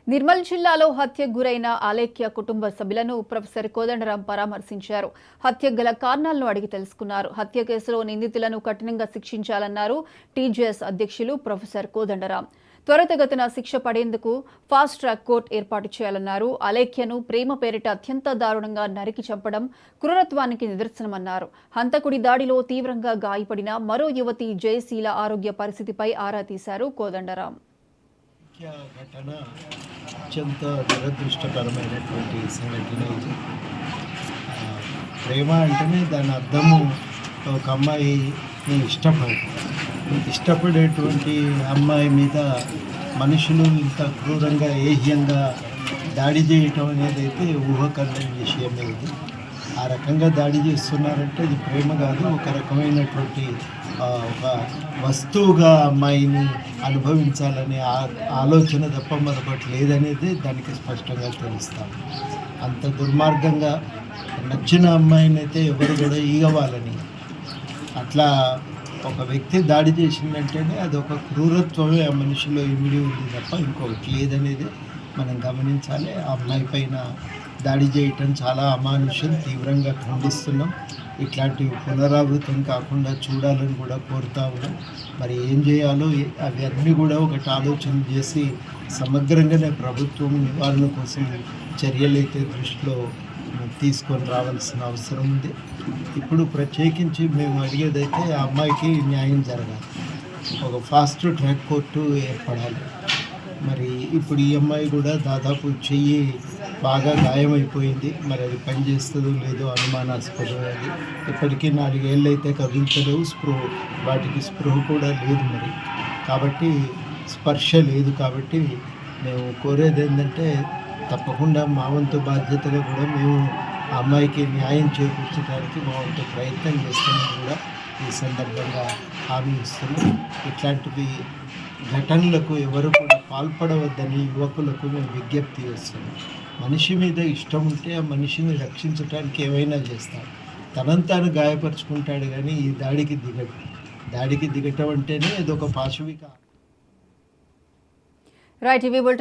నిర్మల్ జిల్లాలో హత్యకు గురైన ఆలేఖ్య కుటుంబ సభ్యులను ప్రొఫెసర్ కోదండరాం పరామర్శించారు. హత్యకు గల కారణాలను అడిగి తెలుసుకున్నారు. హత్య కేసులో నిందితులను కఠినంగా శిక్షించాలన్నారు టీజేఎస్ అధ్యక్షులు ప్రొఫెసర్ కోదండరాం. త్వరితగతిన శిక్ష పడేందుకు ఫాస్ట్ ట్రాక్ కోర్టు ఏర్పాటు చేయాలన్నారు. ఆలేఖ్యను ప్రేమ పేరిట అత్యంత దారుణంగా నరికి చంపడం క్రూరత్వానికి నిదర్శనమన్నారు. హంతకుడి దాడిలో తీవ్రంగా గాయపడిన మరో యువతి జయశీల ఆరోగ్య పరిస్థితిపై ఆరా తీశారు కోదండరాం. ఘటన అత్యంత దురదృష్టకరమైనటువంటి సంఘటన ఇది. ప్రేమ అంటేనే దాని అర్థము ఒక అమ్మాయిని ఇష్టపడేటువంటి అమ్మాయి మీద మనుషులు ఇంత క్రూరంగా ఏహ్యంగా దాడి చేయటం అనేది అయితే ఊహకందని విషయమే ఇది. ఆ రకంగా దాడి చేస్తున్నారంటే ఇది ప్రేమ కాదు, ఒక రకమైనటువంటి ఒక వస్తువుగా అమ్మాయిని అనుభవించాలనే ఆలోచన తప్ప మరొకటి లేదనేది దానికి స్పష్టంగా తెలుస్తాం. అంత దుర్మార్గంగా నచ్చిన అమ్మాయిని అయితే ఎవరు కూడా ఈగవాలని అట్లా ఒక వ్యక్తి దాడి చేసిందంటేనే అది ఒక క్రూరత్వమే ఆ మనిషిలో ఇమిడి ఉంది తప్ప ఇంకొకటి లేదనేది మనం గమనించాలి. ఆ అమ్మాయి పైన దాడి చేయటం చాలా అమానుషం, తీవ్రంగా ఖండిస్తున్నాం. ఇట్లాంటివి పునరావృతం కాకుండా చూడాలని కూడా కోరుతా ఉన్నాం. మరి ఏం చేయాలో అవి అన్నీ కూడా ఒకటి ఆలోచన చేసి సమగ్రంగానే ప్రభుత్వం నివారణ కోసం చర్యలైతే దృష్టిలో తీసుకొని రావాల్సిన అవసరం ఉంది. ఇప్పుడు ప్రత్యేకించి మేము అడిగేదైతే ఆ అమ్మాయికి న్యాయం జరగాలి, ఒక ఫాస్ట్ ట్రాక్ కోర్టు ఏర్పడాలి. మరి ఇప్పుడు ఈ అమ్మాయి కూడా దాదాపు చెయ్యి బాగా గాయమైపోయింది. మరి అది పనిచేస్తుందో లేదో అనుమానాస్పదమైంది. ఇప్పటికీ 4 ఏళ్ళు అయితే కదిలించలేవు, వాటికి స్పృహ కూడా లేదు. మరి కాబట్టి స్పర్శ లేదు. కాబట్టి మేము కోరేది ఏంటంటే తప్పకుండా మా వంతు బాధ్యతగా కూడా మేము ఆ అమ్మాయికి న్యాయం చేకూర్చడానికి మా వంతు ప్రయత్నం చేస్తామని కూడా ఈ సందర్భంగా హామీ ఇస్తున్నాం. ఇట్లాంటివి ఘటనలకు ఎవరు కూడా పాల్పడవద్దని యువకులకు మేము విజ్ఞప్తి చేస్తున్నాం. మనిషి మీద ఇష్టం ఉంటే ఆ మనిషిని రక్షించడానికి ఏమైనా చేస్తాడు, తనంతాను గాయపరుచుకుంటాడు, కానీ ఈ దాడికి దిగటం అంటేనే అదొక పాశవిక.